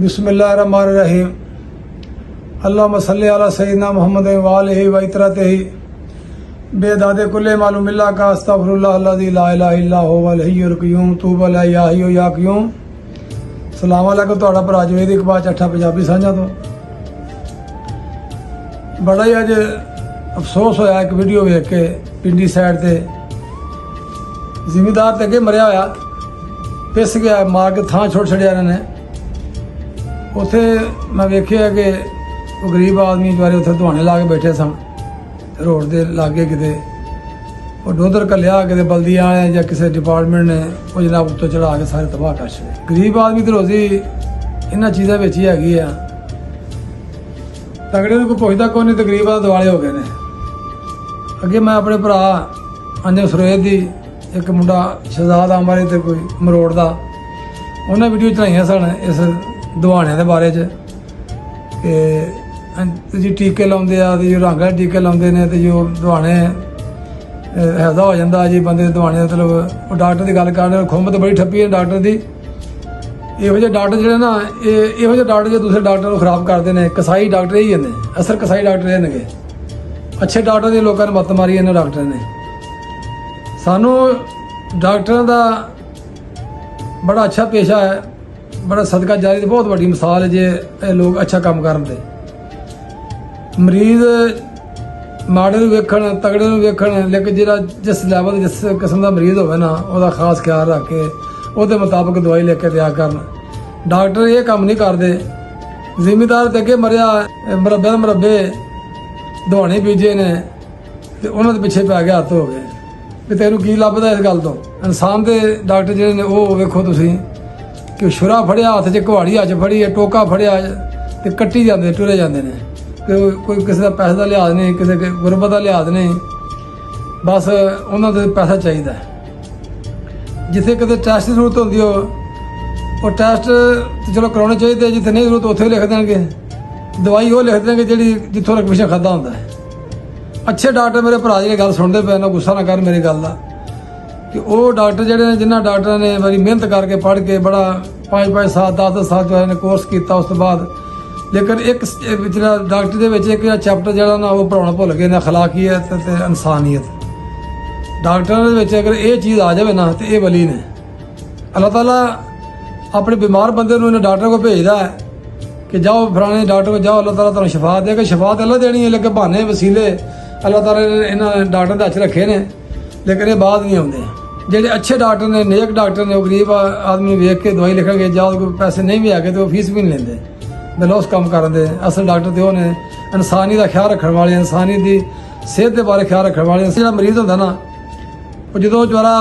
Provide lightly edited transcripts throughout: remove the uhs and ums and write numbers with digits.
बिस्मिल्लाहिर्रहमानिर्रहीम। अल्लाहुम्मा सल्लि अला सय्यिदिना मुहम्मद व आलिहि व इतरतिहि बेदादे कुल्ले मालूमिल्लाह का अस्तगफिरुल्लाह अल्लज़ी ला इलाहा इल्ला हुवल हय्युल क़य्यूम तूबा ला या हय्यु या क़य्यूम। सलाम अलैकुम। ਤੁਹਾਡਾ ਭਰਾ ਜਵੇਦ ਇਕਬਾਲ ਚੱਠਾ ਪੰਜਾਬੀ ਸਾਂਝਾ ਤੋਂ बड़ा ही अज अफसोस होया एक वीडियो वेख के पिंडी साइड ते जिमीदार ते अगे मरिया होया पिस गया मार के थां छोड़ छड़िया इन्होंने। उत्थे मैं वेखिया कि वो गरीब आदमी बारे उत्थे दुआने ला के बैठे सन रोड के लागे किते वो डोधर घलिया किते बल्दिया आए या किसी डिपार्टमेंट ने वो जनाब उत्तों चढ़ा के सारे तबाह कर छड़े। गरीब आदमी तो रोजी इन्हां चीज़ों विच ही हैगी आ। तगड़े को पुछदा कोई नहीं तो गरीब दिवाले हो गए ने। अगे मैं अपने भरा अंजन सुरेद की एक मुंडा शहजाद आमरे तो कोई मरोड़ का उन्हें वीडियो चढ़ाइया सन इस दवाने के बारे कि जी टीके लाते आ जो रंग वाले टीके लाते हैं तो जो दवाने हैजा हो जाता जी बंदे दवाने मतलब वो डॉक्टर की गल कर खुंब तो बड़ी ठप्पी है डॉक्टर की। ਇਹੋ ਜਿਹੇ ਡਾਕਟਰ ਜਿਹੜੇ ਨਾ ਇਹੋ ਜਿਹੇ ਡਾਕਟਰ ਜੇ ਦੂਸਰੇ ਡਾਕਟਰ ਨੂੰ ਖਰਾਬ ਕਰਦੇ ਨੇ। ਕਸਾਈ ਡਾਕਟਰ ਹੀ ਨੇ ਅਸਰ ਕਸਾਈ ਡਾਕਟਰ ਇਹ ਨੇਗੇ। ਅੱਛੇ ਡਾਕਟਰ ਦੇ ਲੋਕਾਂ ਨੇ ਮੱਤ ਮਾਰੀ ਇਹਨਾਂ ਡਾਕਟਰਾਂ ਨੇ। ਸਾਨੂੰ ਡਾਕਟਰਾਂ ਦਾ ਬੜਾ ਅੱਛਾ ਪੇਸ਼ਾ ਹੈ, ਬੜਾ ਸਦਕਾ ਜਾਰੀ ਦੀ ਬਹੁਤ ਵੱਡੀ ਮਿਸਾਲ ਹੈ ਜੇ ਇਹ ਲੋਕ ਅੱਛਾ ਕੰਮ ਕਰਨ ਤੇ। ਮਰੀਜ਼ ਮਾੜੇ ਨੂੰ ਵੇਖਣ ਤਗੜੇ ਨੂੰ ਵੇਖਣ ਲੇਕਿਨ ਜਿਹੜਾ ਜਿਸ ਲੈਵਲ ਜਿਸ ਕਿਸਮ ਦਾ ਮਰੀਜ਼ ਹੋਵੇ ਨਾ ਉਹਦਾ ਖਾਸ ਖਿਆਲ ਰੱਖ ਕੇ ਉਹਦੇ ਮੁਤਾਬਕ ਦਵਾਈ ਲੈ ਕੇ ਦਿਆ ਕਰਨ। ਡਾਕਟਰ ਇਹ ਕੰਮ ਨਹੀਂ ਕਰਦੇ। ਜ਼ਿਮੀਦਾਰ ਤੇ ਅੱਗੇ ਮਰਿਆ ਮਰੱਬੇ ਦਵਾਣੇ ਬੀਜੇ ਨੇ ਤੇ ਉਹਨਾਂ ਦੇ ਪਿੱਛੇ ਪੈ ਗਿਆ ਹੱਥ ਹੋ ਗਏ ਵੀ ਤੈਨੂੰ ਕੀ ਲੱਭਦਾ ਇਸ ਗੱਲ ਤੋਂ। ਇਨਸਾਨ ਦੇ ਡਾਕਟਰ ਜਿਹੜੇ ਨੇ ਉਹ ਵੇਖੋ ਤੁਸੀਂ ਕਿ ਛੁਰਾ ਫੜਿਆ ਹੱਥ 'ਚ ਕੁਹਾੜੀ ਹੱਥ 'ਚ ਫੜੀ ਹੈ ਟੋਕਾ ਫੜਿਆ ਤੇ ਕੱਟੀ ਜਾਂਦੇ ਟੁਰੇ ਜਾਂਦੇ ਨੇ ਕਿ ਕੋਈ ਕਿਸੇ ਦਾ ਪੈਸੇ ਦਾ ਲਿਹਾਜ਼ ਨਹੀਂ ਕਿਸੇ ਗੁਰਬਤ ਦਾ ਲਿਹਾਜ਼ ਨਹੀਂ ਬਸ ਉਹਨਾਂ ਦੇ ਪੈਸਾ ਚਾਹੀਦਾ। जिथे कितने टैसट की जरूरत होती हो और टैसट तो चलो कराने चाहिए, जिथे नहीं जरूरत उत्थे लिख देंगे दवाई वो लिख देंगे जी जितों रकमिशन खादा होंगे। अच्छे डॉक्टर मेरे भरा जी गल सुनते पे ना गुस्सा ना कर मेरी गल का कि वो डॉक्टर जोड़े जिन्होंने डॉक्टर ने मेरी मेहनत करके पढ़ के बड़ा 5-5 साल 10-10 साल जो है कोर्स किया उस तो बाद लेकिन एक डॉक्टर के एक चैप्टर जो ना वो पढ़ाना भुल गए ने अखलाकियत ते इंसानियत। डॉक्टर अगर ये चीज़ आ जाए ना तो ये वली ने। अल्लाह ताला अपने बीमार बंदे को इन्हें डॉक्टर को भेजता है कि जाओ फलाने डॉक्टर को जाओ अल्लाह ताला तुहानू शिफा देगा। शिफा तो अल्लाह देनी है लेकिन बहाने वसीले अल्लाह ताला ने इन्होंने डॉक्टर के हथ रखे ने लेकिन ये बाद नहीं आते। जेडे अच्छे डॉक्टर ने नेक डॉक्टर ने वो गरीब आदमी वेख के दवाई लिखेंगे जाओ कोई पैसे नहीं भी है तो फीस भी नहीं लेंगे बिल उस काम करते। असल डॉक्टर तो ने इंसानी का ख्याल रखने वाले इंसानी की सेहत के बारे ख्याल रखने वाले। जो मरीज होंगे ना वो जो बेचारा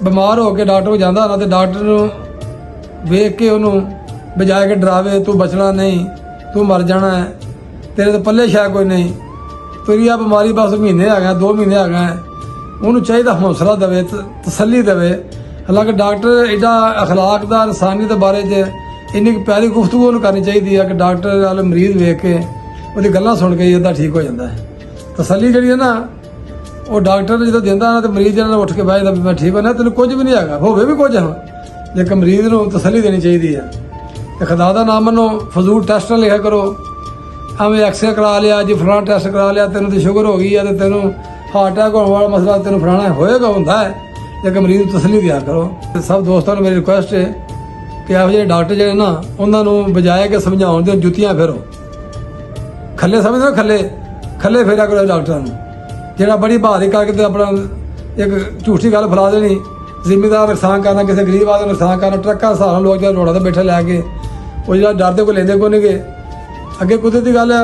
बीमार हो के डॉक्टर को जाता ना तो डॉक्टर वेख के उन्होंने बजाय के डरावे तू बचना नहीं तू मर जाना है तेरे तो पल्ले शायद कोई नहीं तेरी आ बीमारी बस महीने आ गए 2 महीने आ गए उन्होंने चाहिए हौसला देवे तसली देवे। हालांकि डॉक्टर एडा अखलाक का इंसानी के बारे इन्नी प्यारी गुफ्तगू करनी चाहिए है कि डॉक्टर वाले मरीज वेख के वो गल्लां सुन के अद्धा ठीक हो जाता है। तसली जी है ना वो डॉक्टर जो देंदा ना तो मरीज जरा उठ के बह जाता मैं ठीक होना तेन कुछ भी नहीं है होवे भी कुछ है लेकिन मरीज को तसली देनी चाहिए है। तो खुदा का नाम मनो फजूल टेस्ट ना लिखा करो एवं एक्सरे करा लिया जी फलाना टेस्ट करा लिया तेन तो शुगर हो गई है तो तेन हार्ट अटैक होने वाला मसला तेन फलाना होएगा होंदा है लेकिन मरीज को तसली दिया करो। सब दोस्तों ने मेरी रिक्वेस्ट है कि यह जो डॉक्टर जो ना उन्होंने बजाय के समझाने दो जुतियाँ फेरो खले समझ दो खले फेरा करो डॉक्टर जेड़ा बड़ी बहादरी करके अपना एक झूठी गल फैला देनी जिम्मेदार नुकसान करना किसी गरीब आदमी नुकसान करना ट्रक्का सहारा लोग जो रोड़ा तो बैठे लैके वो जो डरते को लेंदे को नहीं गए। अगे कुदरती गल है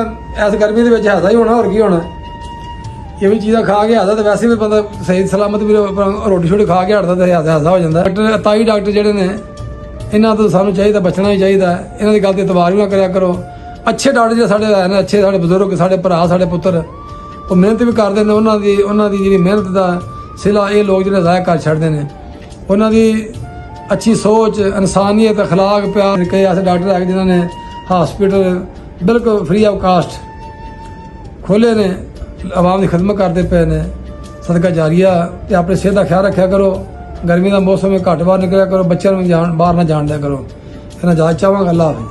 इस गर्मी के हैजा ही होना और की होना ये भी चीज़ा खा के हटता तो वैसे भी बंदा सही सलामत भी रोटी शोटी खा के हटता तो हैजा हो जाता। डॉक्टर ताई डॉक्टर जोड़े ने इन्हों तो सानू चाहिए बचना ही चाहिए इन्हों की गल तो इतबार भी ना कराया करो। अच्छे डॉक्टर जो साढ़े है अच्छे साढ़े बुजुर्ग साढ़े भरा साढ़े पुत्र वो मेहनत भी करते हैं उन्होंने जी मेहनत का सिला ये लोग जो ज़ाया कर छड़ते हैं उन्होंने अच्छी सोच इंसानियत अखलाक प्यार कई ऐसे डॉक्टर है जिन्होंने हॉस्पिटल बिल्कुल फ्री ऑफ कास्ट खोले ने आवाम की खिदमत करते पे ने सदका जारिया। तो अपनी सेहत का ख्याल रखा करो गर्मी का मौसम में घट बाहर निकलिया करो बच्चों में बाहर ना जान दिया करो। इन्हें इजाजत चाहवांगा। अल्लाह हाफिज़।